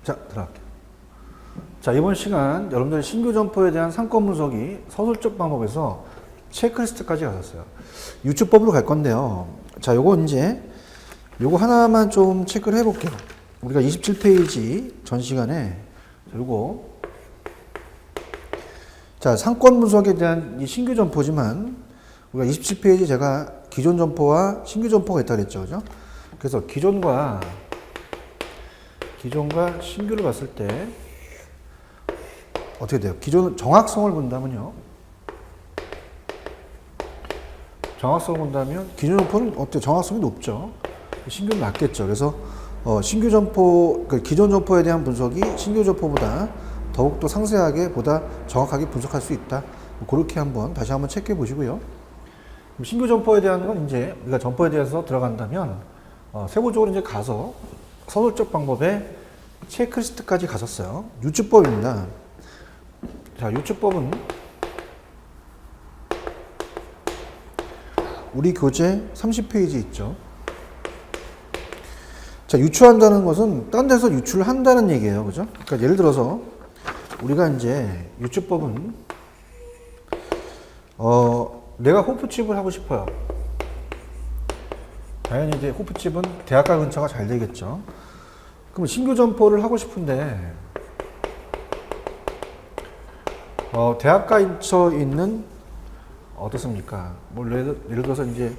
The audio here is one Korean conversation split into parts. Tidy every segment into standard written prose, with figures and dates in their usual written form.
자, 들어갈게요. 자, 이번 시간 여러분들의 신규 점포에 대한 상권 분석이 서술적 방법에서 체크리스트까지 갔었어요. 유추법으로 갈 건데요. 자, 요거 하나만 좀 체크를 해볼게요. 우리가 27페이지 전 시간에 요거 자, 상권 분석에 대한 이 신규 점포지만 우리가 27페이지 제가 기존 점포와 신규 점포가 있다고 그랬죠. 그죠? 그래서 기존과 신규를 봤을 때 어떻게 돼요? 기존 정확성을 본다면요. 정확성을 본다면 기존 점포는 어때요? 정확성이 높죠. 신규는 낮겠죠. 그래서 신규 점포, 기존 점포에 대한 분석이 신규 점포보다 더욱더 상세하게 보다 정확하게 분석할 수 있다. 그렇게 다시 한번 체크해 보시고요. 신규 점포에 대한 건 이제 우리가 점포에 대해서 들어간다면 세부적으로 이제 가서 서술적 방법에 체크리스트까지 갔었어요. 유추법입니다. 자, 유추법은 우리 교재 30페이지 있죠. 자, 유추한다는 것은 딴 데서 유추를 한다는 얘기예요. 그죠? 그러니까 예를 들어서 우리가 이제 유추법은 내가 호프집을 하고 싶어요. 당연히 이제 호프집은 대학가 근처가 잘 되겠죠. 그럼 신규 점포를 하고 싶은데 대학가 근처에 있는 어떻습니까? 뭐 예를 들어서 이제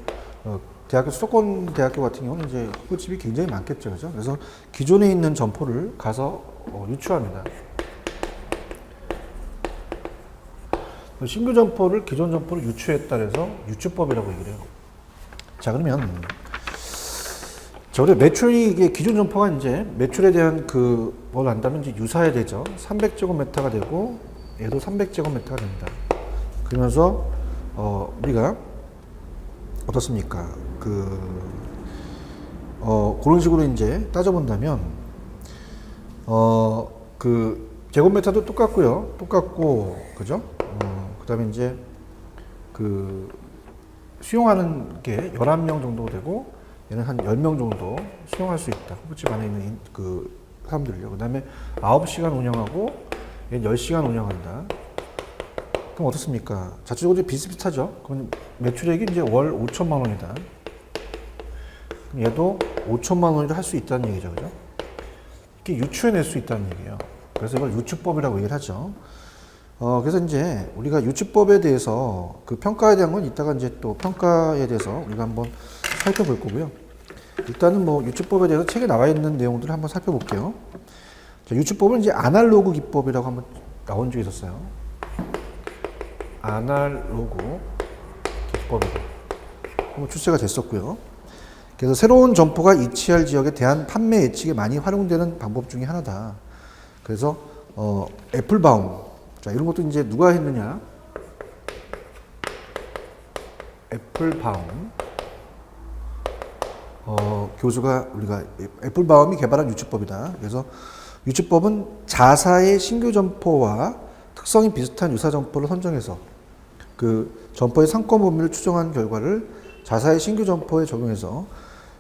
대학교 수도권 대학교 같은 경우는 이제 호프집이 굉장히 많겠죠, 그죠? 그래서 기존에 있는 점포를 가서 유추합니다. 신규 점포를 기존 점포를 유추했다 그래서 유추법이라고 얘기를 해요. 자, 그러면 매출이 이게 기존 점포가 이제 매출에 대한 뭘 안다면 이제 유사해야 되죠. 300제곱미터가 되고 얘도 300제곱미터가 됩니다. 그러면서 우리가 어떻습니까? 그런 식으로 이제 따져본다면 제곱미터도 똑같고 그죠? 그다음에 이제 수용하는 게 11명 정도 되고 얘는 한 10명 정도 수용할 수 있다. 호프집 안에 있는 사람들이요. 그다음에 9시간 운영하고 얘는 10시간 운영한다. 그럼 어떻습니까? 자체적으로 비슷비슷하죠. 그럼 매출액이 이제 월 5천만 원이다. 그럼 얘도 5천만 원이라 할 수 있다는 얘기죠. 그죠? 이렇게 유추해낼 수 있다는 얘기예요. 그래서 이걸 유추법이라고 얘기를 하죠. 그래서 이제 우리가 유추법에 대해서 평가에 대한 건 이따가 이제 또 평가에 대해서 우리가 한번 살펴볼 거고요. 일단은 유추법에 대해서 책에 나와 있는 내용들을 한번 살펴볼게요. 자, 유추법은 이제 아날로그 기법이라고 한번 나온 적이 있었어요. 아날로그 기법이라고 한번 출제가 됐었고요. 그래서 새로운 점포가 위치할 지역에 대한 판매 예측에 많이 활용되는 방법 중에 하나다. 그래서 애플바움, 자, 이런 것도 이제 누가 했느냐? 애플바움 교수가 우리가 애플바움이 개발한 유추법이다. 그래서 유추법은 자사의 신규 점포와 특성이 비슷한 유사 점포를 선정해서 점포의 상권 범위를 추정한 결과를 자사의 신규 점포에 적용해서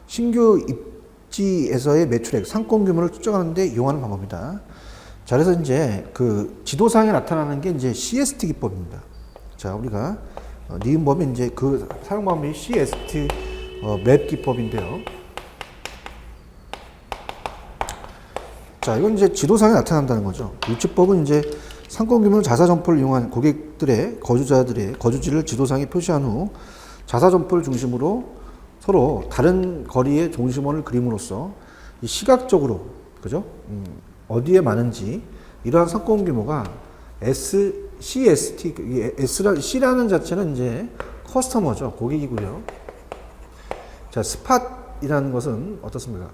신규 입지에서의 매출액, 상권 규모를 추정하는 데 이용하는 방법이다. 자, 그래서 이제 지도상에 나타나는 게 이제 CST 기법입니다. 자, 우리가 니은 범위 이제 사용 방법이 CST 맵 기법인데요. 자, 이건 이제 지도상에 나타난다는 거죠. 유추법은 이제 상권 규모는 자사 점포를 이용한 고객들의 거주지를 지도상에 표시한 후 자사 점포를 중심으로 서로 다른 거리의 중심원을 그림으로써 시각적으로 그죠? 어디에 많은지 이러한 상권 규모가 CST, C라는 자체는 이제 커스터머죠. 고객이고요. 자, 스팟이라는 것은 어떻습니까?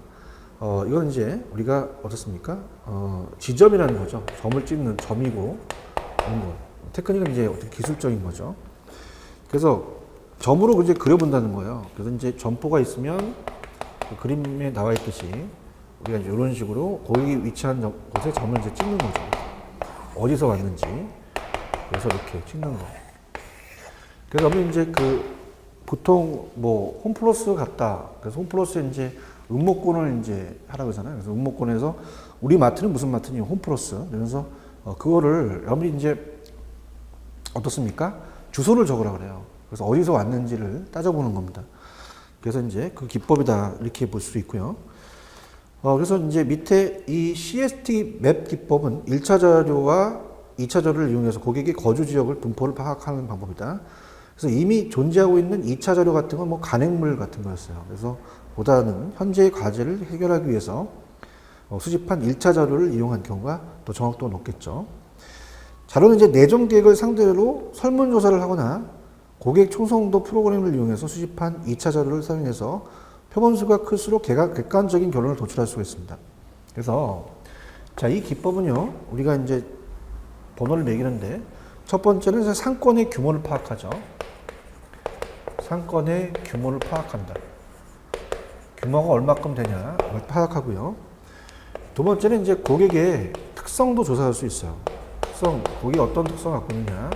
이건 이제 우리가 어떻습니까? 지점이라는 거죠. 점을 찍는 점이고, 이런 거. 테크닉은 이제 어떻게 기술적인 거죠. 그래서 점으로 이제 그려본다는 거예요. 그래서 이제 점포가 있으면 그림에 나와 있듯이 우리가 이제 이런 식으로 고객이 위치한 곳에 점을 이제 찍는 거죠. 어디서 왔는지. 그래서 이렇게 찍는 거. 그래서 우리 이제 보통 홈플러스 같다. 그래서 홈플러스에 이제 응모권을 이제 하라고 하잖아요. 그래서 응모권에서 우리 마트는 무슨 마트니? 홈플러스. 그래서 그거를 여러분이 이제 어떻습니까? 주소를 적으라 그래요. 그래서 어디서 왔는지를 따져보는 겁니다. 그래서 이제 그 기법이다 이렇게 볼 수 있고요. 그래서 이제 밑에 이 CST 맵 기법은 1차 자료와 2차 자료를 이용해서 고객의 거주 지역을 분포를 파악하는 방법이다. 그래서 이미 존재하고 있는 2차 자료 같은 건 뭐 간행물 같은 거였어요. 그래서 보다는 현재의 과제를 해결하기 위해서 수집한 1차 자료를 이용한 경우가 더 정확도가 높겠죠. 자료는 이제 내정 계획을 상대로 설문조사를 하거나 고객 충성도 프로그램을 이용해서 수집한 2차 자료를 사용해서 표본수가 클수록 객관적인 결론을 도출할 수가 있습니다. 그래서 자, 이 기법은요, 우리가 이제 번호를 매기는데 첫 번째는 상권의 규모를 파악하죠. 상권의 규모를 파악한다. 규모가 얼마큼 되냐, 이걸 파악하고요. 두 번째는 이제 고객의 특성도 조사할 수 있어요. 고객이 어떤 특성을 갖고 있느냐,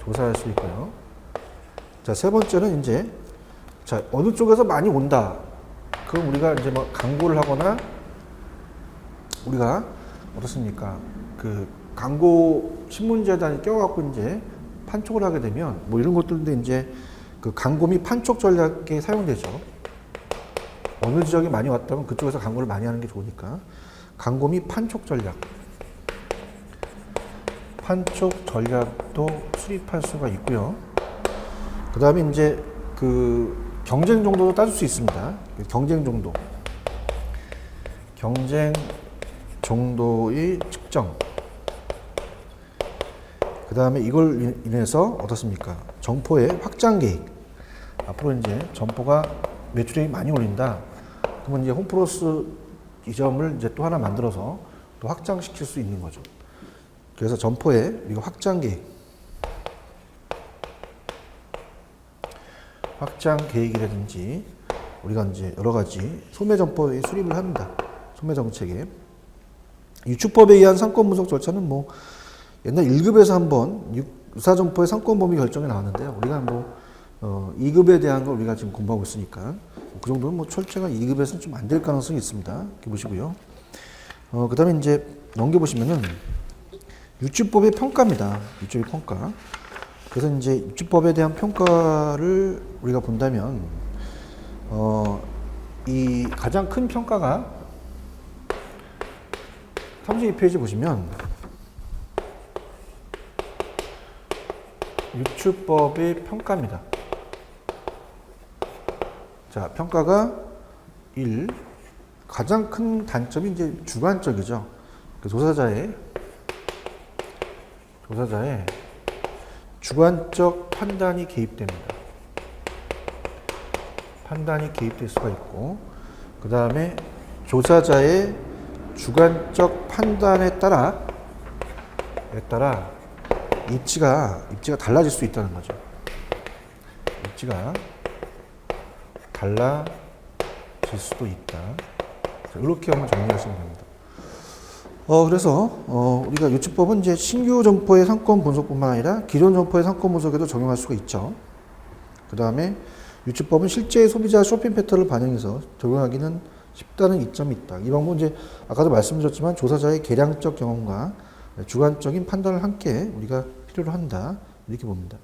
조사할 수 있고요. 자, 세 번째는 이제, 자, 어느 쪽에서 많이 온다. 그럼 우리가 이제 뭐 광고를 하거나, 우리가 어떻습니까? 그 광고 신문지에다 껴갖고 이제 판촉을 하게 되면 뭐 이런 것들도 이제 그 광고 및 판촉 전략에 사용되죠. 어느 지역에 많이 왔다면 그쪽에서 광고를 많이 하는 게 좋으니까. 광고 및 판촉 전략. 판촉 전략도 수립할 수가 있고요. 그 다음에 이제 그 경쟁 정도도 따질 수 있습니다. 경쟁 정도. 경쟁 정도의 측정. 그 다음에 이걸 인해서 어떻습니까? 점포의 확장 계획. 앞으로 이제 점포가 매출이 많이 올린다. 그러면 이제 홈플러스 이 점을 이제 또 하나 만들어서 또 확장시킬 수 있는 거죠. 그래서 점포의 이거 확장 계획. 확장 계획이라든지 우리가 이제 여러 가지 소매 점포에 수립을 합니다. 소매 정책에. 유추법에 의한 상권 분석 절차는 뭐 옛날 1급에서 한번 유사점포의 상권 범위 결정이 나왔는데요. 우리가 뭐 2급에 대한 걸 우리가 지금 공부하고 있으니까 그 정도는 뭐 철저가 2급에서는 좀 안 될 가능성이 있습니다. 이렇게 보시고요. 그 다음에 이제 넘겨보시면은 유추법의 평가입니다. 유추법의 평가. 그래서 이제 유추법에 대한 평가를 우리가 본다면 이 가장 큰 평가가 32페이지 보시면 유추법의 평가입니다. 자, 평가가 1. 가장 큰 단점이 이제 주관적이죠. 그 조사자의 주관적 판단이 개입됩니다. 판단이 개입될 수가 있고, 그 다음에 조사자의 주관적 판단에 따라 입지가 달라질 수 있다는 거죠. 입지가 달라질 수도 있다. 이렇게 한번 정리하시면 됩니다. 그래서 우리가 유추법은 이제 신규 점포의 상권 분석뿐만 아니라 기존 점포의 상권 분석에도 적용할 수가 있죠. 그 다음에 유추법은 실제 소비자 쇼핑 패턴을 반영해서 적용하기는 쉽다는 이점이 있다. 이 방법은 이제 아까도 말씀드렸지만 조사자의 계량적 경험과 주관적인 판단을 함께 우리가 필요로 한다. 이렇게 봅니다.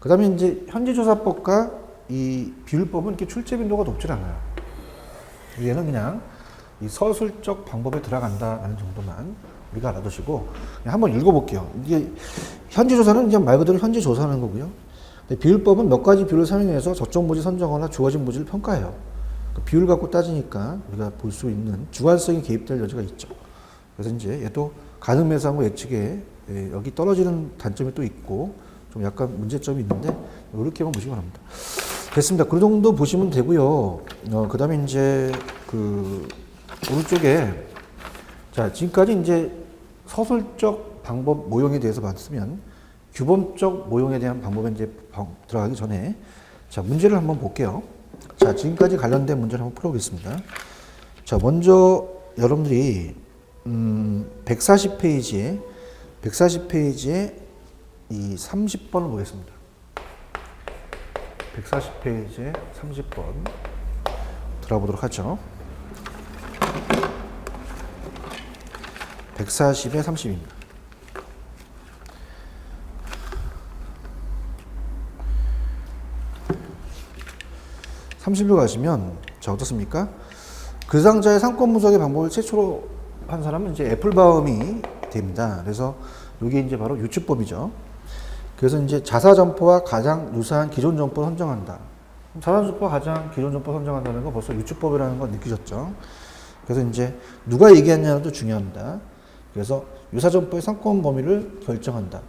그 다음에 이제 현지조사법과 이 비율법은 이렇게 출제 빈도가 높질 않아요. 얘는 그냥 이 서술적 방법에 들어간다라는 정도만 우리가 알아두시고 한번 읽어볼게요. 이게 현지조사는 그냥 말 그대로 현지조사하는 거고요. 근데 비율법은 몇 가지 비율을 사용해서 저점 부지 선정하거나 주어진 부지를 평가해요. 그 비율 갖고 따지니까 우리가 볼 수 있는 주관성이 개입될 여지가 있죠. 그래서 이제 얘도 가능 매수하고 예측에 여기 떨어지는 단점이 또 있고 좀 약간 문제점이 있는데 이렇게만 보시기 바랍니다. 됐습니다. 그 정도 보시면 되고요. 그 다음에 이제 그 오른쪽에 자 지금까지 이제 서술적 방법 모형에 대해서 봤으면 규범적 모형에 대한 방법에 이제 들어가기 전에 자 문제를 한번 볼게요. 자 지금까지 관련된 문제를 한번 풀어보겠습니다. 자 먼저 여러분들이 140페이지에 이 30번을 보겠습니다. 140페이지에 30번 들어보도록 하죠. 140에 30입니다. 30을 가시면, 자, 어떻습니까? 그 상자의 상권 분석의 방법을 최초로 한 사람은 이제 애플바움이 됩니다. 그래서 이게 이제 바로 유추법이죠. 그래서 이제 자사 점포와 가장 유사한 기존 점포를 선정한다. 자사 점포와 가장 기존 점포를 선정한다는 거 벌써 유추법이라는 거 느끼셨죠? 그래서 이제 누가 얘기했냐도 중요합니다. 그래서 유사 점포의 상권 범위를 결정한다.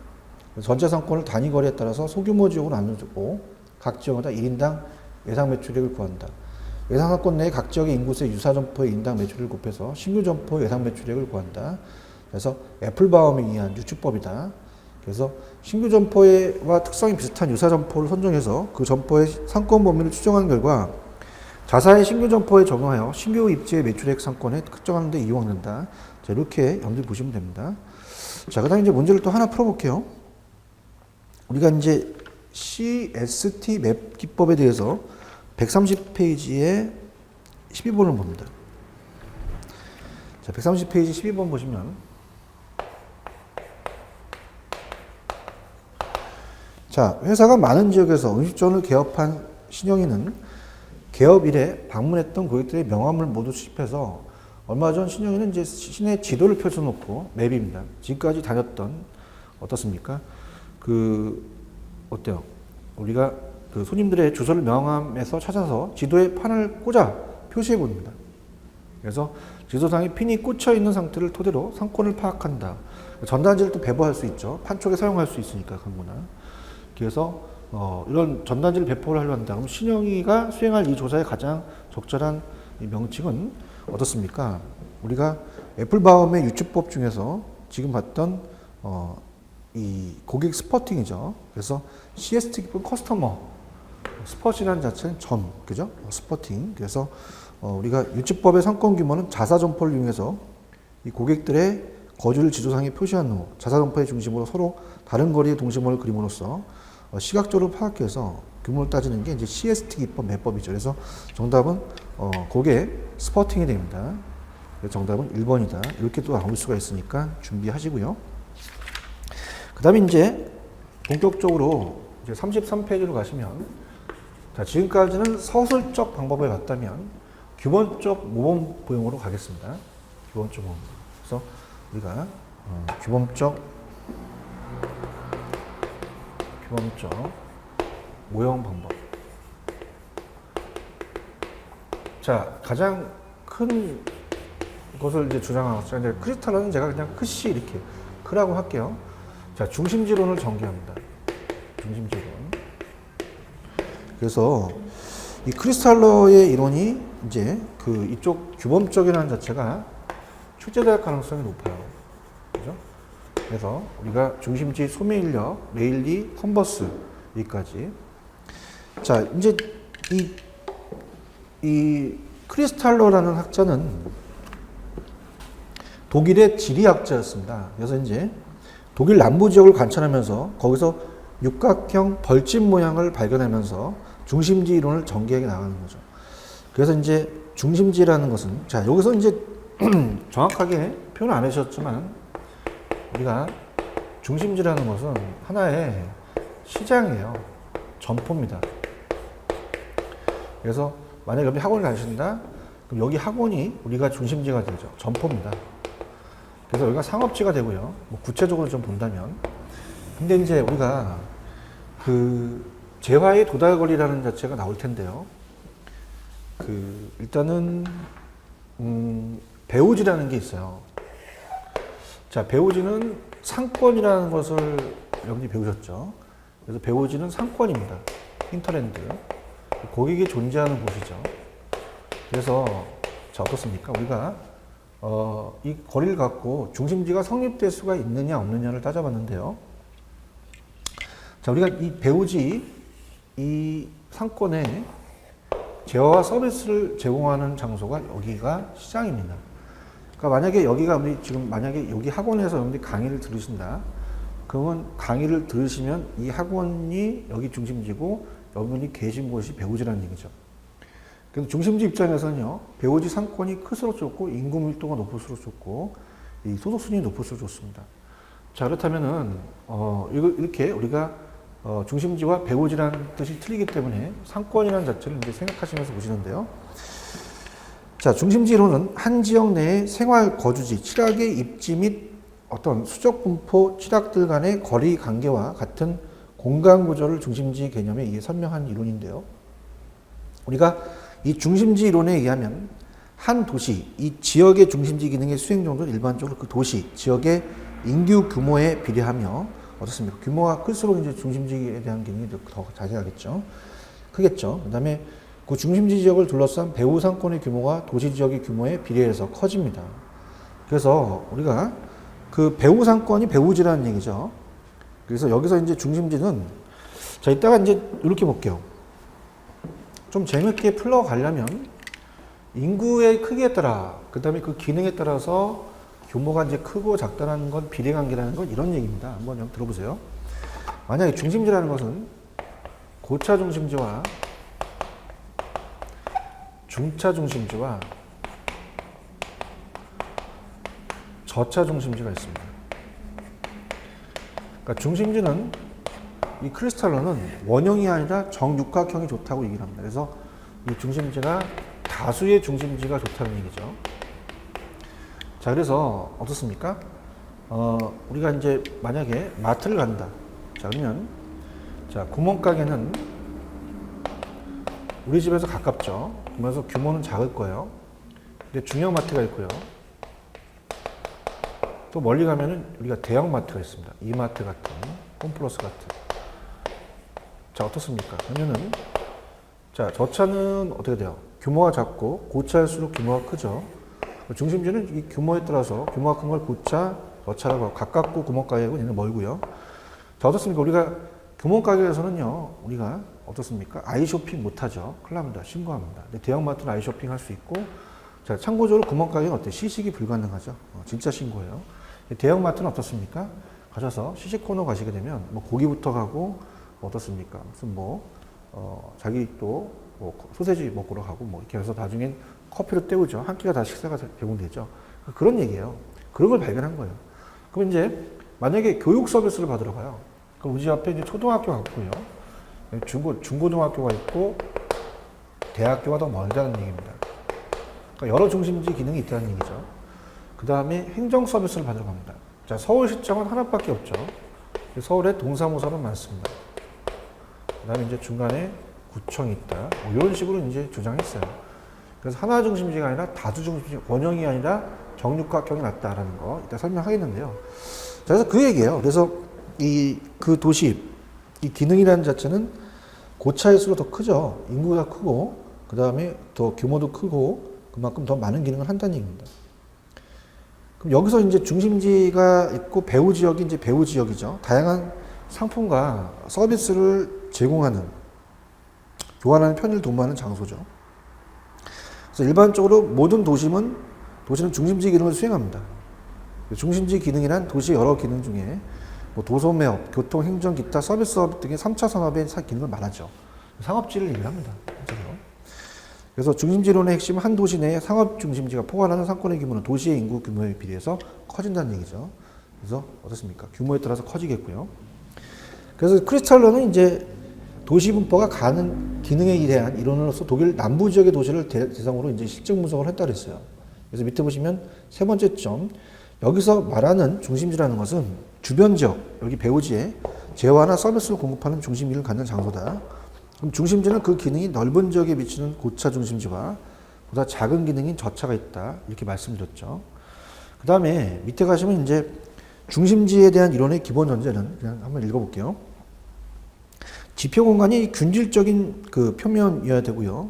전체 상권을 단위 거리에 따라서 소규모 지역으로 나눠주고 각 지역마다 1인당 예상 매출액을 구한다. 예상 상권 내의 각 지역의 인구수의 유사 점포의 인당 매출을 곱해서 신규 점포의 예상 매출액을 구한다. 그래서 애플바움에 의한 유추법이다. 그래서 신규 점포와 특성이 비슷한 유사 점포를 선정해서 그 점포의 상권 범위를 추정한 결과 자사의 신규 점포에 적용하여 신규 입지의 매출액 상권에 특정하는 데 이용한다. 자, 이렇게 염두에 보시면 됩니다. 자, 그 다음에 이제 문제를 또 하나 풀어볼게요. 우리가 이제 CST 맵 기법에 대해서 130페이지에 12번을 봅니다. 자, 130페이지 12번 보시면, 자, 회사가 많은 지역에서 음식점을 개업한 신영이는 개업 이래 방문했던 고객들의 명함을 모두 수집해서 얼마 전 신영이는 이제 시내 지도를 펼쳐놓고 맵입니다. 지금까지 다녔던 어떻습니까? 어때요? 우리가 그 손님들의 주소를 명함에서 찾아서 지도에 판을 꽂아 표시해 봅니다. 그래서 지도상에 핀이 꽂혀 있는 상태를 토대로 상권을 파악한다. 전단지를 또 배부할 수 있죠. 판촉에 사용할 수 있으니까 강구나. 그래서 이런 전단지를 배포를 하려 한다. 그럼 신영이가 수행할 이 조사의 가장 적절한 이 명칭은 어떻습니까? 우리가 애플바움의 유추법 중에서 지금 봤던 이 고객 스퍼팅이죠. 그래서 CST 기법 커스터머 스퍼팅이라는 자체는 점, 그죠? 스퍼팅. 그래서 우리가 유추법의 상권 규모는 자사 점포를 이용해서 이 고객들의 거주를 지도상에 표시한 후 자사 점포의 중심으로 서로 다른 거리의 동심원을 그림으로써 시각적으로 파악해서 규모를 따지는 게 이제 CST 기법 매법이죠. 그래서 정답은 고객 스퍼팅이 됩니다. 정답은 1번이다. 이렇게 또 나올 수가 있으니까 준비하시고요. 그 다음에 이제 본격적으로 이제 33페이지로 가시면, 자, 지금까지는 서술적 방법을 봤다면 규범적 모범 보용으로 가겠습니다. 규범적 모범. 그래서 우리가 규범적 모형 방법. 자, 가장 큰 것을 이제 주장하죠. 이제 크리스탈로는 제가 그냥 크시 이렇게 크라고 할게요. 자, 중심지론을 전개합니다. 중심지론. 그래서 이 크리스탈러의 이론이 이제 이쪽 규범적이라는 자체가 출제될 가능성이 높아요. 그죠? 그래서 우리가 중심지 소매인력, 레일리, 컨버스 여기까지. 자, 이제 이 크리스탈러라는 학자는 독일의 지리학자였습니다. 그래서 이제 독일 남부 지역을 관찰하면서 거기서 육각형 벌집 모양을 발견하면서 중심지 이론을 전개해 나가는 거죠. 그래서 이제 중심지라는 것은, 자, 여기서 이제 정확하게 표현 안 해주셨지만 우리가 중심지라는 것은 하나의 시장이에요. 점포입니다. 그래서 만약에 여기 학원을 가신다, 그럼 여기 학원이 우리가 중심지가 되죠. 점포입니다. 그래서 여기가 상업지가 되고요. 뭐 구체적으로 좀 본다면. 근데 이제 우리가 재화의 도달거리라는 자체가 나올 텐데요. 일단은, 배우지라는 게 있어요. 자, 배우지는 상권이라는 것을 여러분이 배우셨죠. 그래서 배우지는 상권입니다. 힌터랜드. 고객이 존재하는 곳이죠. 그래서, 자, 어떻습니까? 우리가, 이 거리를 갖고 중심지가 성립될 수가 있느냐, 없느냐를 따져봤는데요. 자, 우리가 이 배우지, 이 상권에 재화와 서비스를 제공하는 장소가 여기가 시장입니다. 그러니까 만약에 여기가 우리 지금 만약에 여기 학원에서 여러분들이 강의를 들으신다. 그러면 강의를 들으시면 이 학원이 여기 중심지고 여러분이 계신 곳이 배우지라는 얘기죠. 그래서 중심지 입장에서는요, 배우지 상권이 클수록 좋고 인구 밀도가 높을수록 좋고 이 소득 수준이 높을수록 좋습니다. 자, 그렇다면은 이렇게 우리가 중심지와 배후지라는 뜻이 틀리기 때문에 상권이라는 자체를 이제 생각하시면서 보시는데요. 자, 중심지 이론은 한 지역 내의 생활 거주지, 칠학의 입지 및 어떤 수적 분포 칠학들 간의 거리 관계와 같은 공간 구조를 중심지 개념에 의해 설명한 이론인데요. 우리가 이 중심지 이론에 의하면 한 도시, 이 지역의 중심지 기능의 수행 정도는 일반적으로 그 도시, 지역의 인구 규모에 비례하며 어떻습니까? 규모가 클수록 이제 중심지에 대한 기능이 더 자세하겠죠. 크겠죠. 그 다음에 그 중심지 지역을 둘러싼 배후 상권의 규모가 도시 지역의 규모에 비례해서 커집니다. 그래서 우리가 그 배후 상권이 배후지라는 얘기죠. 그래서 여기서 이제 중심지는 자, 이따가 이제 이렇게 볼게요. 좀 재밌게 풀어가려면 인구의 크기에 따라, 그 다음에 그 기능에 따라서 규모가 이제 크고 작다는 건 비례관계라는 건 이런 얘기입니다. 한번 들어보세요. 만약에 중심지라는 것은 고차 중심지와 중차 중심지와 저차 중심지가 있습니다. 그러니까 중심지는 이 크리스탈로는 원형이 아니라 정육각형이 좋다고 얘기를 합니다. 그래서 이 중심지가 다수의 중심지가 좋다는 얘기죠. 자, 그래서 어떻습니까? 우리가 이제 만약에 마트를 간다. 자, 그러면 자, 구멍가게는 우리 집에서 가깝죠. 그러면서 규모는 작을 거예요. 근데 중형 마트가 있고요. 또 멀리 가면은 우리가 대형 마트가 있습니다. 이마트 같은, 홈플러스 같은. 자, 어떻습니까? 그러면은 자, 저차는 어떻게 돼요? 규모가 작고 고차일수록 규모가 크죠. 중심지는 이 규모에 따라서 규모가 큰 걸 고차, 저차라고 하고 가깝고 구멍가게고 얘는 멀고요. 자, 어떻습니까? 우리가 구멍가게에서는요, 우리가 어떻습니까? 아이쇼핑 못하죠. 큰일 납니다. 신고합니다. 근데 대형마트는 아이쇼핑 할 수 있고, 자, 참고적으로 구멍가게는 어때요? 시식이 불가능하죠. 진짜 신고해요. 대형마트는 어떻습니까? 가셔서 시식 코너 가시게 되면 뭐 고기부터 가고 어떻습니까? 무슨 자기 또 소세지 먹으러 가고 이렇게 해서 나중엔 커피로 때우죠. 한 끼가 다 식사가 제공되죠. 그런 얘기예요. 그런 걸 발견한 거예요. 그럼 이제 만약에 교육 서비스를 받으러 가요. 그럼 우리 집 앞에 이제 초등학교가 있고요. 중고등학교가 있고 대학교가 더 멀다는 얘기입니다. 그러니까 여러 중심지 기능이 있다는 얘기죠. 그 다음에 행정 서비스를 받으러 갑니다. 자, 서울시청은 하나밖에 없죠. 서울에 동사무소는 많습니다. 그 다음에 이제 중간에 구청이 있다. 이런 식으로 이제 주장했어요. 그래서 하나 중심지가 아니라 다수 중심지, 원형이 아니라 정육각형이 낫다라는 거 이따 설명하겠는데요. 자, 그래서 그 얘기예요. 그래서 그 도시, 이 기능이라는 자체는 고차일수록 더 크죠. 인구가 크고, 그 다음에 더 규모도 크고, 그만큼 더 많은 기능을 한다는 얘기입니다. 그럼 여기서 이제 중심지가 있고 배후 지역이 이제 배후 지역이죠. 다양한 상품과 서비스를 제공하는, 교환하는 편의를 도모하는 장소죠. 그래서 일반적으로 모든 도시는 중심지 기능을 수행합니다. 중심지 기능이란 도시의 여러 기능 중에 도소매업, 교통, 행정, 기타, 서비스업 등의 3차 산업의 기능을 말하죠. 상업지를 얘기합니다. 그래서 중심지론의 핵심은 한 도시 내에 상업 중심지가 포괄하는 상권의 규모는 도시의 인구 규모에 비례해서 커진다는 얘기죠. 그래서 어떻습니까? 규모에 따라서 커지겠고요. 그래서 크리스탈러는 이제 도시 분포가 가는 기능에 대한 이론으로서 독일 남부 지역의 도시를 대상으로 이제 실증 분석을 했다 그랬어요. 그래서 밑에 보시면 세 번째 점, 여기서 말하는 중심지라는 것은 주변 지역, 여기 배후지에 재화나 서비스를 공급하는 중심지를 갖는 장소다. 그럼 중심지는 그 기능이 넓은 지역에 미치는 고차 중심지와 보다 작은 기능인 저차가 있다. 이렇게 말씀드렸죠. 그 다음에 밑에 가시면 이제 중심지에 대한 이론의 기본 전제는 그냥 한번 읽어볼게요. 지표 공간이 균질적인 그 표면이어야 되고요.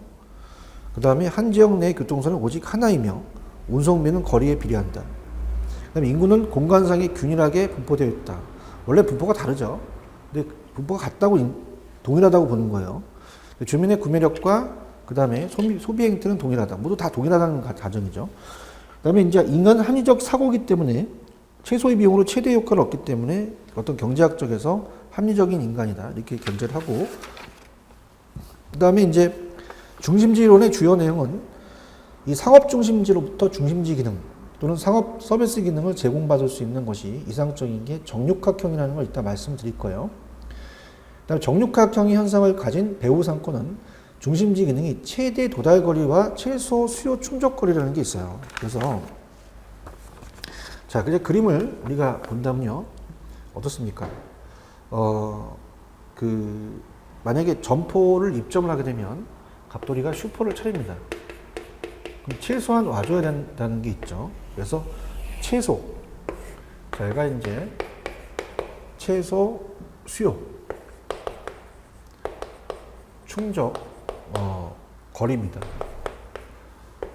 그 다음에 한 지역 내 교통선은 오직 하나이며 운송비는 거리에 비례한다. 그 다음에 인구는 공간상에 균일하게 분포되어 있다. 원래 분포가 다르죠. 근데 분포가 같다고 동일하다고 보는 거예요. 주민의 구매력과 그 다음에 소비 행태는 동일하다. 모두 다 동일하다는 가정이죠. 그 다음에 이제 인간은 합리적 사고이기 때문에 최소의 비용으로 최대 효과를 얻기 때문에 어떤 경제학적에서 합리적인 인간이다. 이렇게 견제를 하고, 그 다음에 이제 중심지 이론의 주요 내용은 이 상업 중심지로부터 중심지 기능, 또는 상업 서비스 기능을 제공받을 수 있는 것이 이상적인 게 정육각형이라는 걸 이따 말씀드릴 거예요. 그다음에 정육각형의 현상을 가진 배후 상권은 중심지 기능이 최대 도달거리와 최소 수요 충족거리라는 게 있어요. 그래서 자, 이제 그림을 우리가 본다면요. 어떻습니까? 만약에 점포를 입점을 하게 되면 갑돌이가 슈퍼를 차립니다. 그럼 최소한 와줘야 된다는 게 있죠. 그래서 최소. 자, 얘가 이제 최소 수요. 충족, 거리입니다.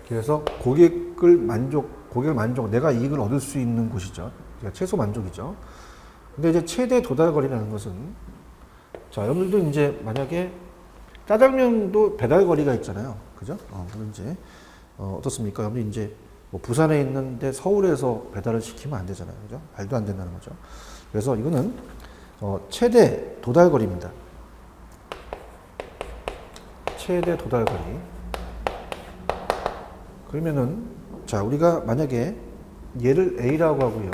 그래서 고객을 만족, 내가 이익을 얻을 수 있는 곳이죠. 그러니까 최소 만족이죠. 근데 이제 최대 도달거리라는 것은, 자, 여러분들도 이제 만약에 짜장면도 배달거리가 있잖아요. 그죠? 그럼 이제, 어떻습니까? 여러분 이제 뭐 부산에 있는데 서울에서 배달을 시키면 안 되잖아요. 그죠? 말도 안 된다는 거죠. 그래서 이거는, 최대 도달거리입니다. 최대 도달거리. 그러면은, 자, 우리가 만약에 얘를 A라고 하고요.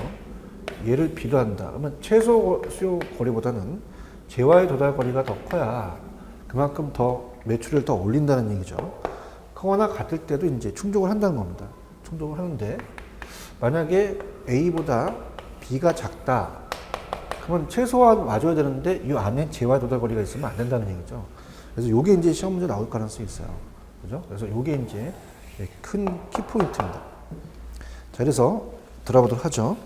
얘를 B로 한다. 그러면 최소 수요 거리보다는 재화의 도달거리가 더 커야 그만큼 더 매출을 더 올린다는 얘기죠. 크거나 같을 때도 이제 충족을 한다는 겁니다. 충족을 하는데, 만약에 A보다 B가 작다. 그러면 최소한 와줘야 되는데 이 안에 재화의 도달거리가 있으면 안 된다는 얘기죠. 그래서 요게 이제 시험 문제 나올 가능성이 있어요. 그죠? 그래서 요게 이제 큰 키포인트입니다. 자, 그래서 들어보도록 하죠.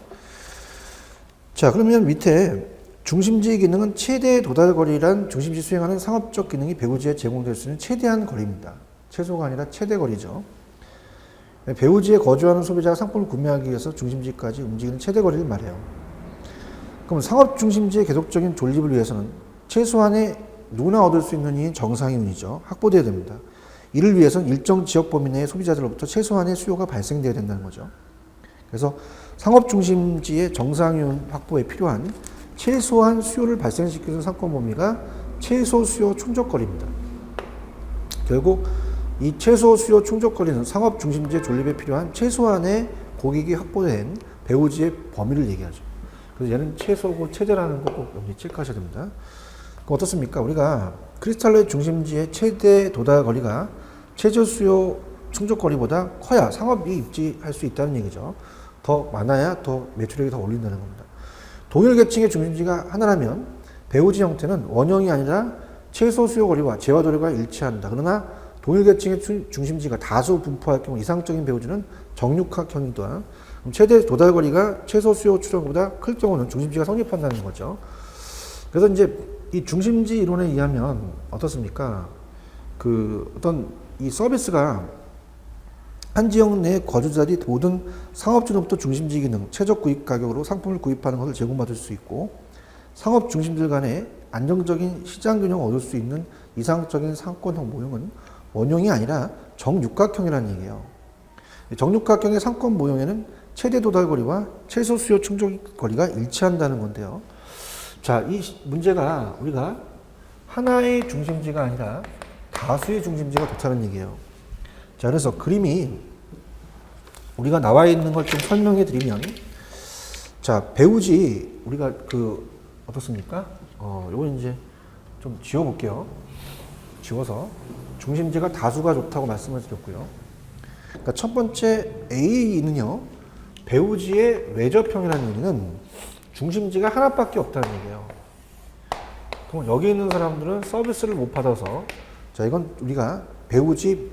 자, 그러면 밑에 중심지의 기능은 최대 도달거리란 중심지 수행하는 상업적 기능이 배후지에 제공될 수 있는 최대한 거리입니다. 최소가 아니라 최대 거리죠. 배후지에 거주하는 소비자가 상품을 구매하기 위해서 중심지까지 움직이는 최대 거리를 말해요. 그럼 상업 중심지의 계속적인 존립을 위해서는 최소한의 누구나 얻을 수 있는 이익은 정상이윤이죠. 확보되어야 됩니다. 이를 위해서는 일정 지역 범위 내의 소비자들로부터 최소한의 수요가 발생되어야 된다는 거죠. 그래서 상업 중심지의 정상이윤 확보에 필요한 최소한 수요를 발생시키는 상권 범위가 최소 수요 충족거리입니다. 결국 이 최소 수요 충족거리는 상업 중심지의 존립에 필요한 최소한의 고객이 확보된 배후지의 범위를 얘기하죠. 그래서 얘는 최소고 최대라는 거 꼭 여러분이 체크하셔야 됩니다. 그럼 어떻습니까? 우리가 크리스탈로의 중심지의 최대 도달 거리가 최저 수요 충족 거리보다 커야 상업이 입지할 수 있다는 얘기죠. 더 많아야 더 매출액이 더 올린다는 겁니다. 동일 계층의 중심지가 하나라면 배후지 형태는 원형이 아니라 최소 수요 거리와 재화 도래가 일치한다. 그러나 동일 계층의 중심지가 다수 분포할 경우 이상적인 배후지는 정육각형이다. 그럼 최대 도달 거리가 최소 수요 출력보다 클 경우는 중심지가 성립한다는 거죠. 그래서 이제 이 중심지 이론에 의하면 어떻습니까? 어떤 이 서비스가 한 지역 내 거주자들이 모든 상업주로부터 중심지 기능, 최적 구입 가격으로 상품을 구입하는 것을 제공받을 수 있고, 상업 중심들 간에 안정적인 시장 균형을 얻을 수 있는 이상적인 상권형 모형은 원형이 아니라 정육각형이라는 얘기예요. 정육각형의 상권 모형에는 최대 도달거리와 최소 수요 충족거리가 일치한다는 건데요. 자, 이 문제가 우리가 하나의 중심지가 아니라 다수의 중심지가 좋다는 얘기예요. 자, 그래서 그림이 우리가 나와 있는 걸 좀 설명해 드리면, 자, 배후지 우리가 어떻습니까? 요거 이제 좀 지워 볼게요. 지워서 중심지가 다수가 좋다고 말씀을 드렸고요. 그러니까 첫 번째 A는요, 배후지의 외접형이라는 얘기는 중심지가 하나밖에 없다는 얘기예요. 그럼 여기 있는 사람들은 서비스를 못 받아서, 자, 이건 우리가 배후지의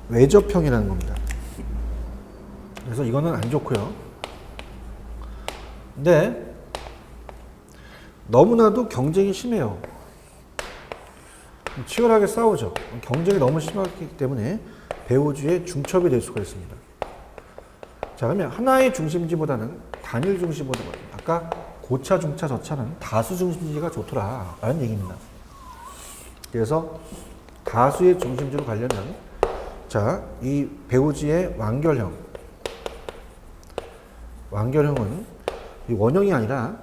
외접형이라는 겁니다. 그래서 이거는 안 좋고요. 근데 너무나도 경쟁이 심해요. 치열하게 싸우죠. 경쟁이 너무 심하기 때문에 배후지의 중첩이 될 수가 있습니다. 자, 그러면 하나의 중심지보다는 단일 중심보다, 아까 고차, 중차, 저차는 다수 중심지가 좋더라 라는 얘기입니다. 그래서 다수의 중심지로 가려면, 자, 이 배후지의 완결형은 이 원형이 아니라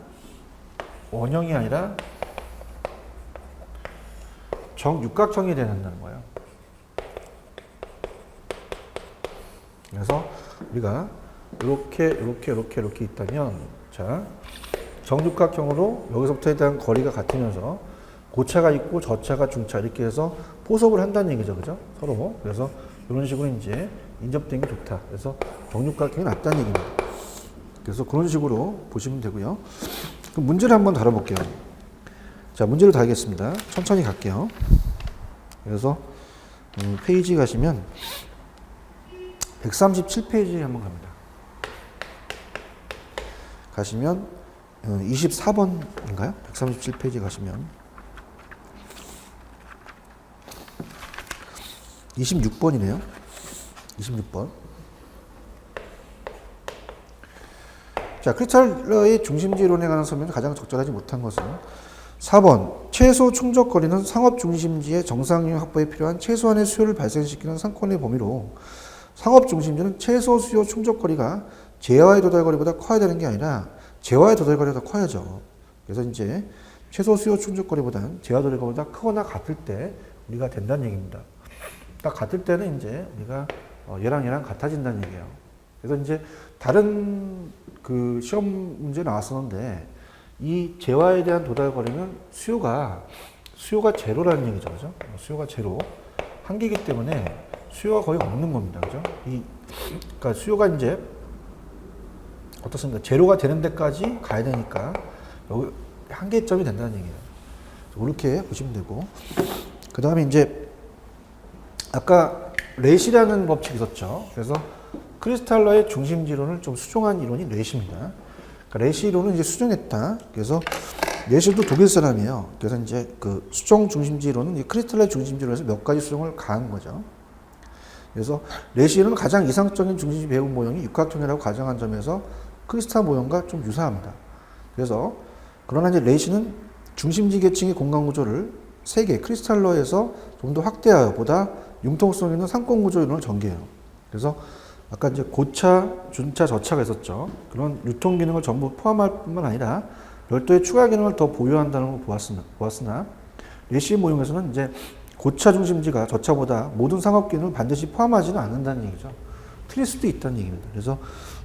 정육각형이 된다는 거예요. 그래서 우리가 이렇게 있다면, 자, 정육각형으로 여기서부터에 대한 거리가 같으면서 고차가 있고 저차가 중차 이렇게 해서 포섭을 한다는 얘기죠. 그죠? 서로. 그래서 이런 식으로 이제 인접된 게 좋다. 그래서 정육각형이 낫다는 얘기입니다. 그래서 그런 식으로 보시면 되고요. 그럼 문제를 한번 다뤄볼게요. 자, 문제를 다루겠습니다. 천천히 갈게요. 그래서 페이지 가시면 137페이지에 한번 갑니다. 가시면 24번인가요? 137페이지 가시면 26번이네요. 26번. 자, 크리스탈러의 중심지 이론에 관한 설명은 가장 적절하지 못한 것은 4번 최소 충족 거리는 상업 중심지의 정상률 확보에 필요한 최소한의 수요를 발생시키는 상권의 범위로 상업 중심지는 최소 수요 충족 거리가 제어의 도달 거리보다 커야 되는 게 아니라 제어의 도달 거리가 더 커야죠. 그래서 이제 최소 수요 충족 거리보다는 제어 도달 거리보다 크거나 같을 때 우리가 된다는 얘기입니다. 딱 같을 때는 이제 우리가 얘랑 같아진다는 얘기예요. 그래서 이제 다른 그 시험 문제 나왔었는데 이 재화에 대한 도달 거리는 수요가 제로라는 얘기죠. 그죠? 수요가 제로. 한계이기 때문에 수요가 거의 없는 겁니다. 그죠? 그러니까 수요가 이제 어떻습니까? 제로가 되는 데까지 가야 되니까 여기 한계점이 된다는 얘기예요. 이렇게 보시면 되고. 그 다음에 이제 아까 렛이라는 법칙이 있었죠. 그래서 크리스탈러의 중심지론을 좀 수정한 이론이 렛입니다. 그러니까 렛이 이론은 이제 수정했다. 그래서 렛도 독일 사람이에요. 그래서 이제 그 수정 중심지론은 크리스탈러의 중심지론에서 몇 가지 수정을 가한 거죠. 그래서 렛이 이론은 가장 이상적인 중심지 배분 모형이 육각형이라고 가정한 점에서 크리스탈 모형과 좀 유사합니다. 그래서 그러나 이제 렛이는 중심지 계층의 공간 구조를 3개 크리스탈러에서 좀 더 확대하여 보다 융통성 있는 상권 구조 이론을 전개해요. 그래서 아까 이제 고차, 중차, 저차가 있었죠. 그런 유통 기능을 전부 포함할 뿐만 아니라 별도의 추가 기능을 더 보유한다는 걸 보았으나 렛시 모형에서는 이제 고차 중심지가 저차보다 모든 상업 기능을 반드시 포함하지는 않는다는 얘기죠. 틀릴 수도 있다는 얘기입니다. 그래서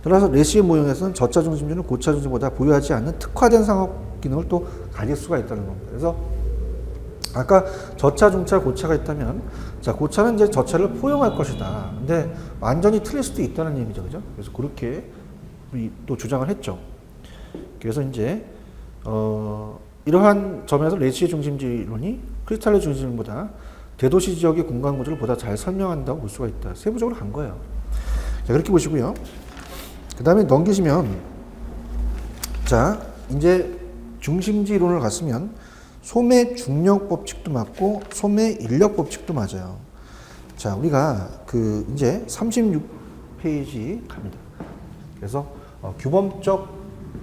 따라서 렛시 모형에서는 저차 중심지는 고차 중심보다 보유하지 않는 특화된 상업 기능을 또 가질 수가 있다는 겁니다. 그래서 아까 저차, 중차, 고차가 있다면, 자, 고차는 이제 저차를 포용할 것이다. 근데 완전히 틀릴 수도 있다는 얘기죠. 그죠? 그래서 그렇게 우리 또 주장을 했죠. 그래서 이제, 이러한 점에서 렛시의 중심지론이 크리스탈의 중심보다 대도시 지역의 공간 구조를 보다 잘 설명한다고 볼 수가 있다. 세부적으로 간 거예요. 자, 그렇게 보시고요. 그 다음에 넘기시면, 자, 이제 중심지 이론을 갔으면 소매 중력 법칙도 맞고 소매 인력 법칙도 맞아요. 자, 우리가 이제 36페이지 갑니다. 그래서 규범적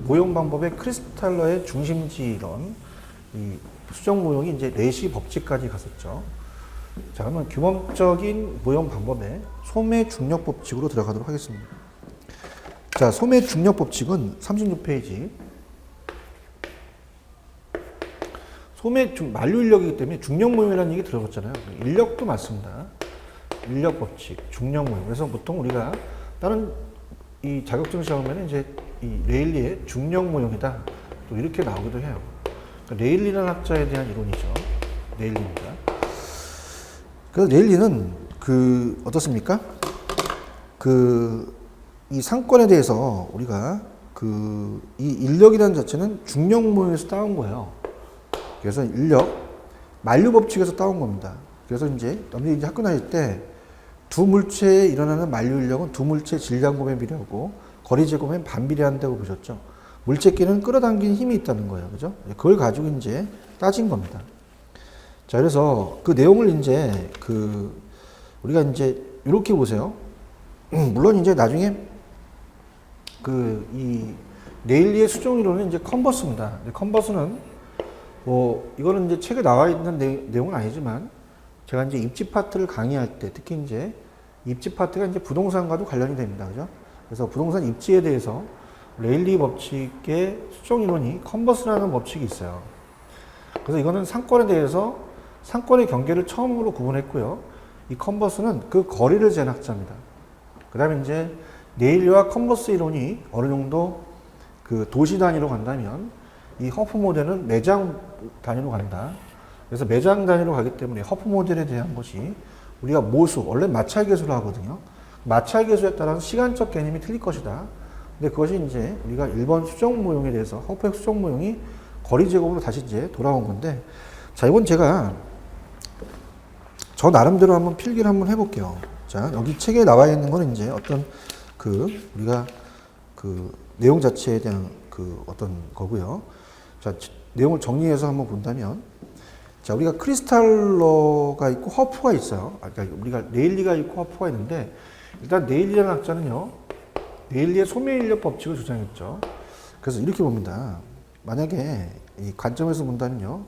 모형 방법의 크리스탈러의 중심지 이론, 이 수정 모형이 이제 렛시 법칙까지 갔었죠. 자, 그러면 규범적인 모형 방법의 소매 중력 법칙으로 들어가도록 하겠습니다. 자, 소매 중력 법칙은 36페이지. 소매 만류 인력이기 때문에 중력 모형이라는 얘기 들어봤잖아요. 인력도 맞습니다. 인력 법칙, 중력 모형. 그래서 보통 우리가 다른 이 자격증 시험에는 이제 이 레일리의 중력 모형이다. 또 이렇게 나오기도 해요. 그러니까 레일리라는 학자에 대한 이론이죠. 레일리입니다. 그래서 레일리는 어떻습니까? 이 상권에 대해서 우리가 이 인력이라는 자체는 중력 모형에서 따온 거예요. 그래서 인력, 만류 법칙에서 따온 겁니다. 그래서 이제 여러분들이 이제 학교 다닐 때 두 물체에 일어나는 만류 인력은 두 물체 질량곱에 비례하고 거리 제곱에 반비례한다고 보셨죠. 물체끼리는 끌어당기는 힘이 있다는 거예요. 그죠? 그걸 가지고 이제 따진 겁니다. 자, 그래서 그 내용을 이제 우리가 이제 이렇게 보세요. 물론 이제 나중에 이 레일리의 수정 이론은 이제 컨버스입니다. 컨버스는 이거는 이제 책에 나와 있는 내용은 아니지만, 제가 이제 입지 파트를 강의할 때, 특히 이제 입지 파트가 이제 부동산과도 관련이 됩니다. 그죠? 그래서 부동산 입지에 대해서 레일리 법칙의 수정 이론이 컨버스라는 법칙이 있어요. 그래서 이거는 상권에 대해서 상권의 경계를 처음으로 구분했고요. 이 컨버스는 그 거리를 잰 학자입니다. 그 다음에 이제 네일리와 컨버스 이론이 어느 정도 그 도시 단위로 간다면 이 허프 모델은 매장 단위로 간다. 그래서 매장 단위로 가기 때문에 허프 모델에 대한 것이 우리가 모수, 원래 마찰 계수를 하거든요. 마찰 계수에 따라서 시간적 개념이 틀릴 것이다. 근데 그것이 이제 우리가 1번 수정 모형에 대해서 허프의 수정 모형이 거리 제곱으로 다시 이제 돌아온 건데, 자, 이건 제가 저 나름대로 한번 필기를 한번 해볼게요. 자, 여기 책에 나와 있는 거는 이제 어떤 우리가 내용 자체에 대한 어떤 거고요. 자, 내용을 정리해서 한번 본다면, 자, 우리가 크리스탈러가 있고 허프가 있어요. 그러니까 우리가 네일리가 있고 허프가 있는데, 일단 네일리라는 학자는요, 네일리의 소멸인력 법칙을 주장했죠. 그래서 이렇게 봅니다. 만약에 이 관점에서 본다면요,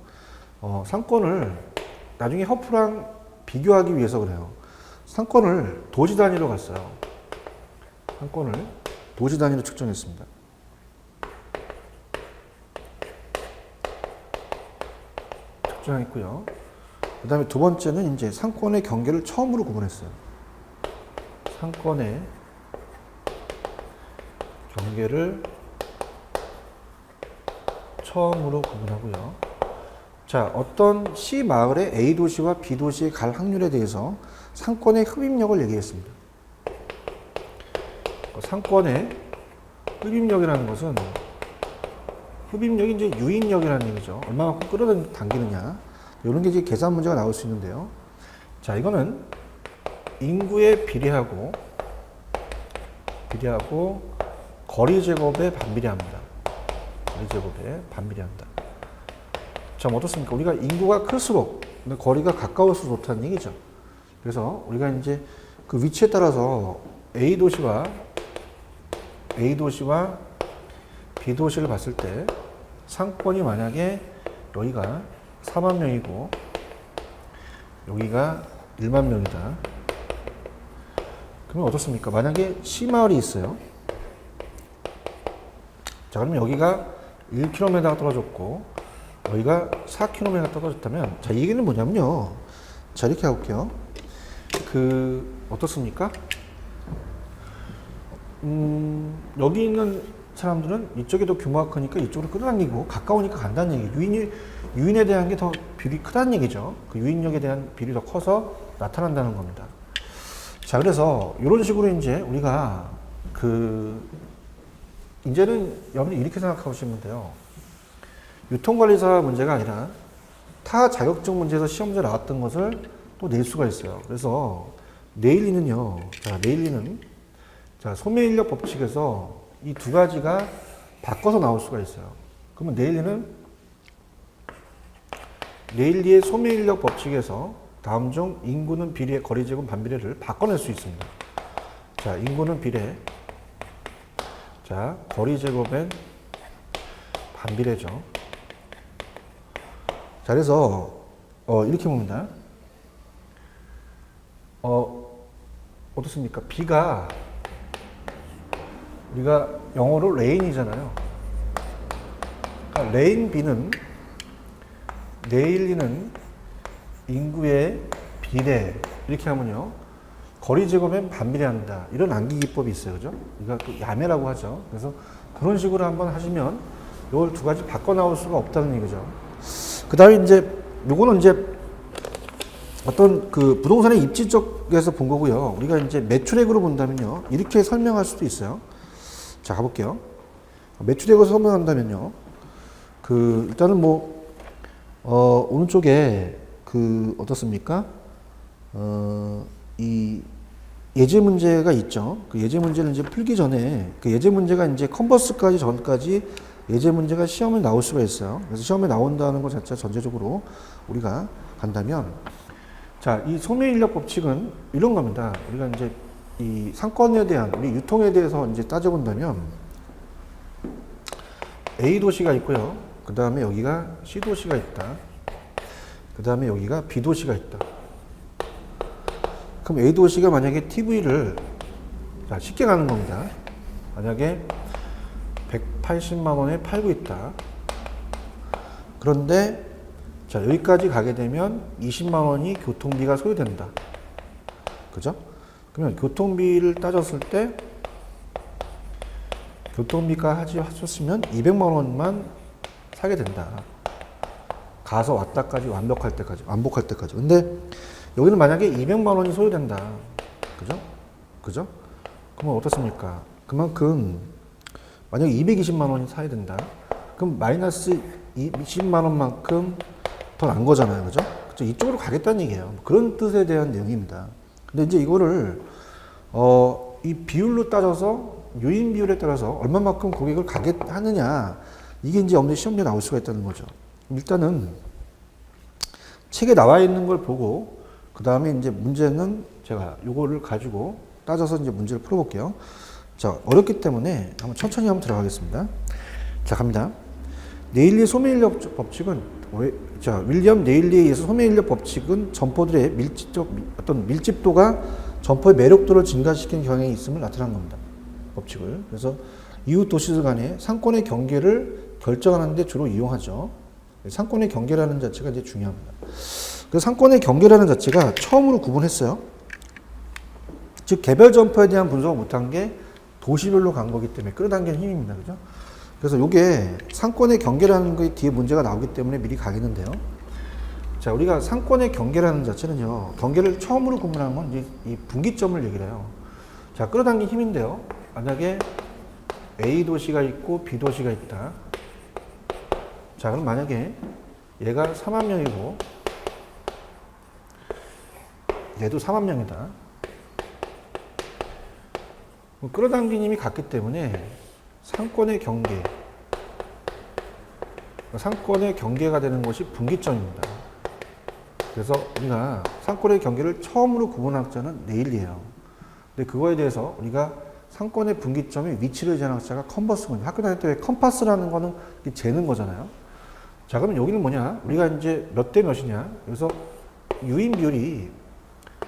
상권을 나중에 허프랑 비교하기 위해서 그래요. 상권을 도지 단위로 갔어요. 상권을 도지 단위로 측정했습니다. 측정했고요. 그 다음에 두 번째는 이제 상권의 경계를 처음으로 구분했어요. 상권의 경계를 처음으로 구분하고요. 자, 어떤 C 마을의 A 도시와 B 도시에 갈 확률에 대해서 상권의 흡입력을 얘기했습니다. 상권의 흡입력이라는 것은 흡입력이 이제 유인력이라는 얘기죠. 얼마만큼 끌어당기느냐. 이런 게 이제 계산 문제가 나올 수 있는데요. 자, 이거는 인구에 비례하고 거리 제곱에 반비례합니다. 거리 제곱에 반비례한다. 자, 어떻습니까? 우리가 인구가 클수록 거리가 가까울수록 좋다는 얘기죠. 그래서 우리가 이제 그 위치에 따라서 A 도시와 B 도시를 봤을 때 상권이 만약에 여기가 4만 명이고 여기가 1만 명이다. 그러면 어떻습니까? 만약에 C 마을이 있어요. 자, 그러면 여기가 1km가 떨어졌고 여기가 4km가 떨어졌다면, 자, 이 얘기는 뭐냐면요. 자, 이렇게 해볼게요. 어떻습니까? 여기 있는 사람들은 이쪽이 더 규모가 크니까 이쪽으로 끌어당기고 가까우니까 간다는 얘기. 유인에 대한 게 더 비율이 크다는 얘기죠. 그 유인력에 대한 비율이 더 커서 나타난다는 겁니다. 자, 그래서 이런 식으로 이제 우리가 이제는 여러분이 이렇게 생각하시면 돼요. 유통관리사 문제가 아니라 타 자격증 문제에서 시험 문제 나왔던 것을 또 낼 수가 있어요. 그래서 네일리는요. 자, 네일리는 소매인력 법칙에서 이 두 가지가 바꿔서 나올 수가 있어요. 그러면 네일리의 소매인력 법칙에서 다음 중 인구는 비례, 거리 제곱 반비례를 바꿔낼 수 있습니다. 자, 인구는 비례. 자, 거리 제곱엔 반비례죠. 자, 그래서 이렇게 봅니다. 어떻습니까? B가 우리가 영어로 레인이잖아요. 그러니까 레인 B는 네일리는 인구의 비례 이렇게 하면요. 거리 제곱엔 반비례한다. 이런 암기 기법이 있어요. 그죠? 이거 또 야매라고 하죠. 그래서 그런 식으로 한번 하시면 이걸 두 가지 바꿔 나올 수가 없다는 얘기죠. 그 다음에 이제 요거는 이제 어떤 부동산의 입지 쪽에서 본 거고요. 우리가 이제 매출액으로 본다면요. 이렇게 설명할 수도 있어요. 자, 가볼게요. 매출액을 설명한다면요. 일단은 오른쪽에 어떻습니까? 이 예제 문제가 있죠. 그 예제 문제를 이제 풀기 전에 그 예제 문제가 이제 컨버스까지 전까지 예제 문제가 시험에 나올 수가 있어요. 그래서 시험에 나온다는 것 자체가 전제적으로 우리가 간다면, 자, 이 소매인력 법칙은 이런 겁니다. 우리가 이제 이 상권에 대한 우리 유통에 대해서 이제 따져본다면 A 도시가 있고요. 그 다음에 여기가 C 도시가 있다. 그 다음에 여기가 B 도시가 있다. 그럼 A 도시가 만약에 TV를 쉽게 가는 겁니다. 만약에 180만 원에 팔고 있다. 그런데 자, 여기까지 가게 되면 20만 원이 교통비가 소요된다. 그죠? 그러면 교통비를 따졌을 때 교통비가 하셨으면 200만 원만 사게 된다. 가서 왔다까지 완벽할 때까지, 완복할 때까지. 근데 여기는 만약에 200만 원이 소요된다. 그죠? 그죠? 그러면 어떻습니까? 그만큼 만약에 220만 원이 사야 된다. 그럼 마이너스 20만 원만큼 더 난 거잖아요. 그죠? 그죠? 이쪽으로 가겠다는 얘기예요. 그런 뜻에 대한 내용입니다. 근데 이제 이거를 이 비율로 따져서 유인 비율에 따라서 얼마만큼 고객을 가게 하느냐, 이게 이제 엄대 시험에 나올 수가 있다는 거죠. 일단은 책에 나와 있는 걸 보고 그 다음에 이제 문제는 제가 요거를 가지고 따져서 이제 문제를 풀어볼게요. 자, 어렵기 때문에 한번 천천히 한번 들어가겠습니다. 자, 갑니다. 네일리의 소매인력 법칙은 윌리엄 네일리에 의해서 소매인력 법칙은 점포들의 밀집도가 점포의 매력도를 증가시키는 경향이 있음을 나타난 겁니다. 법칙을. 그래서 이웃 도시들 간의 상권의 경계를 결정하는 데 주로 이용하죠. 상권의 경계라는 자체가 이제 중요합니다. 그래서 상권의 경계라는 자체가 처음으로 구분했어요. 즉 개별 점포에 대한 분석을 못한 게 도시별로 간 거기 때문에 끌어당기는 힘입니다. 그죠? 그래서 이게 상권의 경계라는 게 뒤에 문제가 나오기 때문에 미리 가겠는데요. 자, 우리가 상권의 경계라는 자체는요, 경계를 처음으로 구분하는 건 이제 이 분기점을 얘기를 해요. 자, 끌어당긴 힘인데요. 만약에 A 도시가 있고 B 도시가 있다. 자, 그럼 만약에 얘가 4만 명이고 얘도 4만 명이다. 끌어당긴 힘이 같기 때문에 상권의 경계가 되는 것이 분기점입니다. 그래서 우리가 상권의 경계를 처음으로 구분한 학자는 네일리예요. 근데 그거에 대해서 우리가 상권의 분기점의 위치를 재는 학자가 컨버스거든요. 학교 다닐 때 왜 컴파스라는 거는 재는 거잖아요. 자, 그러면 여기는 뭐냐? 우리가 이제 몇 대 몇이냐? 그래서 유인 비율이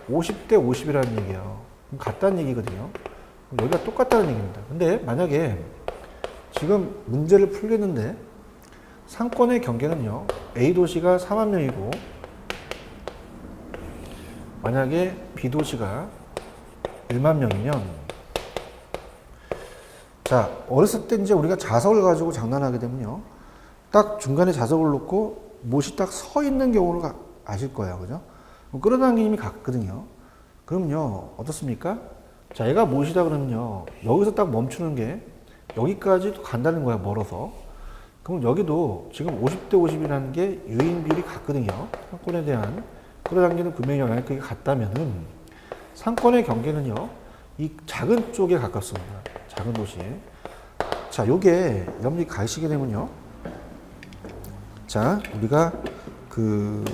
50대 50이라는 얘기예요. 그럼 같다는 얘기거든요. 여기가 똑같다는 얘기입니다. 근데 만약에 지금 문제를 풀겠는데 상권의 경계는요, A 도시가 4만 명이고 만약에 B 도시가 1만 명이면, 자, 어렸을 때 이제 우리가 자석을 가지고 장난하게 되면요, 딱 중간에 자석을 놓고 못이 딱 서 있는 경우를 아실 거예요. 그죠? 끌어당기는 힘이 같거든요. 그럼요, 어떻습니까? 자, 얘가 못이다 그러면요, 여기서 딱 멈추는 게 여기까지 간다는 거야, 멀어서. 그럼 여기도 지금 50대 50이라는 게 유인 비율이 같거든요. 상권에 대한 끌어당기는 구매 영향이 그게 같다면은 상권의 경계는요, 이 작은 쪽에 가깝습니다. 작은 도시에. 자, 요게 여러분들이 가시게 되면요, 자, 우리가 그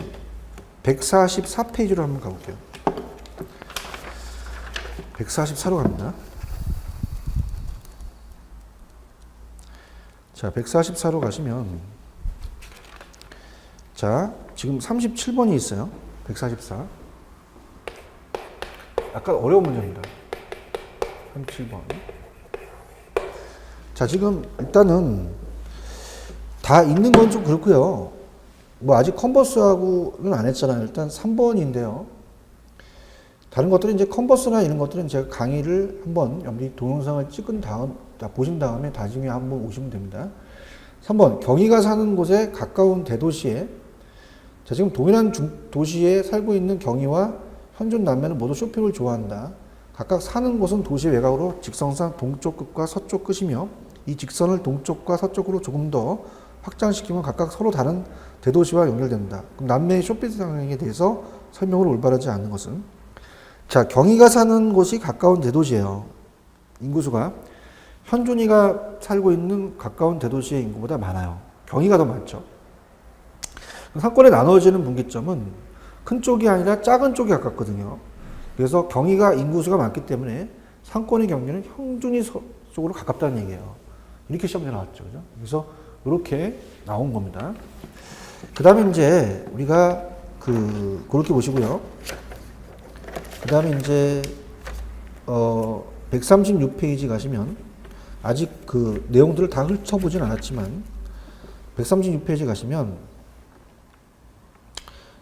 144페이지로 한번 가볼게요. 144로 갑니다. 자, 144로 가시면, 자, 지금 37번이 있어요. 144. 약간 어려운 문제입니다. 37번. 자, 지금 일단은 다 있는 건 좀 그렇고요. 뭐 아직 컨버스하고는 안 했잖아요. 일단 3번인데요. 다른 것들은 이제 컨버스나 이런 것들은 제가 강의를 한번 여러분들이 동영상을 찍은 다음, 보신 다음에 나중에 한번 오시면 됩니다. 3번, 경희가 사는 곳에 가까운 대도시에, 자, 지금 동일한 도시에 살고 있는 경희와 현존 남매는 모두 쇼핑을 좋아한다. 각각 사는 곳은 도시 외곽으로 직선상 동쪽 끝과 서쪽 끝이며 이 직선을 동쪽과 서쪽으로 조금 더 확장시키면 각각 서로 다른 대도시와 연결된다. 그럼 남매의 쇼핑 상황에 대해서 설명을 올바르지 않은 것은, 자, 경희가 사는 곳이 가까운 대도시예요. 인구수가 현존이가 살고 있는 가까운 대도시의 인구보다 많아요. 경희가 더 많죠. 상권에 나눠지는 분기점은 큰 쪽이 아니라 작은 쪽이 가깝거든요. 그래서 경희가 인구수가 많기 때문에 상권의 경계는 현존이 쪽으로 가깝다는 얘기예요. 이렇게 시험에 나왔죠. 그죠? 그래서 이렇게 나온 겁니다. 그 다음에 이제 우리가 그렇게 보시고요. 그 다음에 이제 136페이지 가시면, 아직 그 내용들을 다 훑어보진 않았지만 136페이지 가시면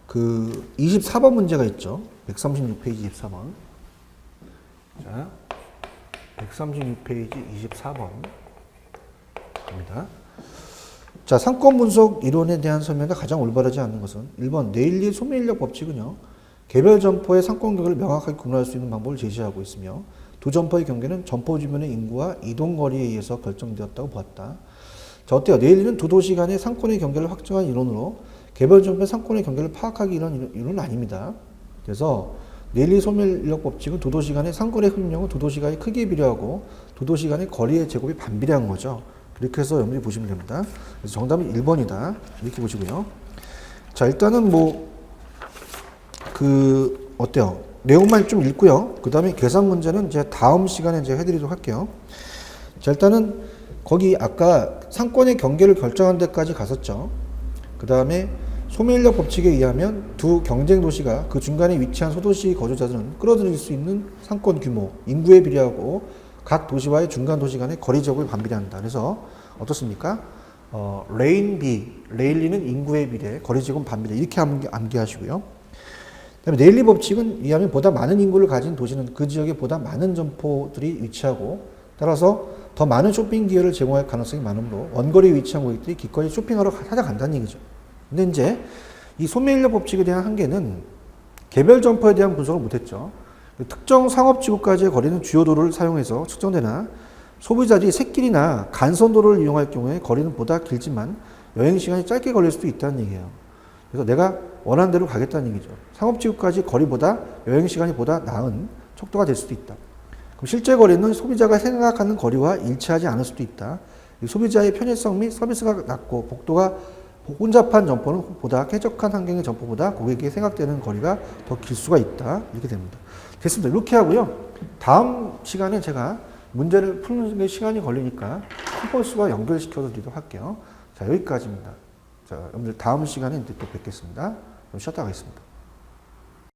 그 24번 문제가 있죠. 136페이지 24번. 자, 136페이지 24번 입니다. 자, 상권 분석 이론에 대한 설명이 가장 올바르지 않는 것은 1번 네일리 소매인력 법칙은요. 개별 점포의 상권 경계를 명확하게 구분할 수 있는 방법을 제시하고 있으며 두 점포의 경계는 점포 주변의 인구와 이동 거리에 의해서 결정되었다고 보았다. 자, 어때요? 네일리는 두 도시 간의 상권의 경계를 확정한 이론으로 개별 점포의 상권의 경계를 파악하기 이런 이론은 아닙니다. 그래서 네일리 소매인력 법칙은 두 도시 간의 상권의 흡력은 두 도시 간의 크기에 비례하고 두 도시 간의 거리의 제곱이 반비례한 거죠. 그렇게 해서 여러분들이 보시면 됩니다. 그래서 정답은 1번이다. 이렇게 보시고요. 자, 일단은 어때요? 내용만 좀 읽고요. 그 다음에 계산 문제는 제가 다음 시간에 제가 해드리도록 할게요. 자, 일단은 거기 아까 상권의 경계를 결정한 데까지 갔었죠. 그 다음에 소매인력 법칙에 의하면 두 경쟁 도시가 그 중간에 위치한 소도시 거주자들은 끌어들일 수 있는 상권 규모, 인구에 비례하고 각 도시와의 중간 도시 간의 거리 제곱을 반비례한다. 그래서 어떻습니까? 레일리는 인구에 비례, 거리 제곱 반비례 이렇게 암기하시고요. 그다음에 네일리 법칙은 의하면 보다 많은 인구를 가진 도시는 그 지역에 보다 많은 점포들이 위치하고 따라서 더 많은 쇼핑 기회를 제공할 가능성이 많으므로 원거리에 위치한 고객들이 기꺼이 쇼핑하러 찾아간다는 얘기죠. 근데 이제 이 소매인력 법칙에 대한 한계는 개별 점포에 대한 분석을 못했죠. 특정 상업지구까지의 거리는 주요 도로를 사용해서 측정되나 소비자들이 샛길이나 간선도로를 이용할 경우에 거리는 보다 길지만 여행시간이 짧게 걸릴 수도 있다는 얘기예요. 그래서 내가 원하는 대로 가겠다는 얘기죠. 상업지구까지 거리보다 여행시간이 보다 나은 척도가 될 수도 있다. 그럼 실제 거리는 소비자가 생각하는 거리와 일치하지 않을 수도 있다. 소비자의 편의성 및 서비스가 낮고 복도가 혼잡한 점포는 보다 쾌적한 환경의 점포보다 고객에게 생각되는 거리가 더 길 수가 있다. 이렇게 됩니다. 됐습니다. 이렇게 하고요. 다음 시간에 제가 문제를 푸는 게 시간이 걸리니까 컴퍼스와 연결시켜서 드리도록 할게요. 자, 여기까지입니다. 자, 여러분들 다음 시간에 또 뵙겠습니다. 좀 쉬었다 가겠습니다.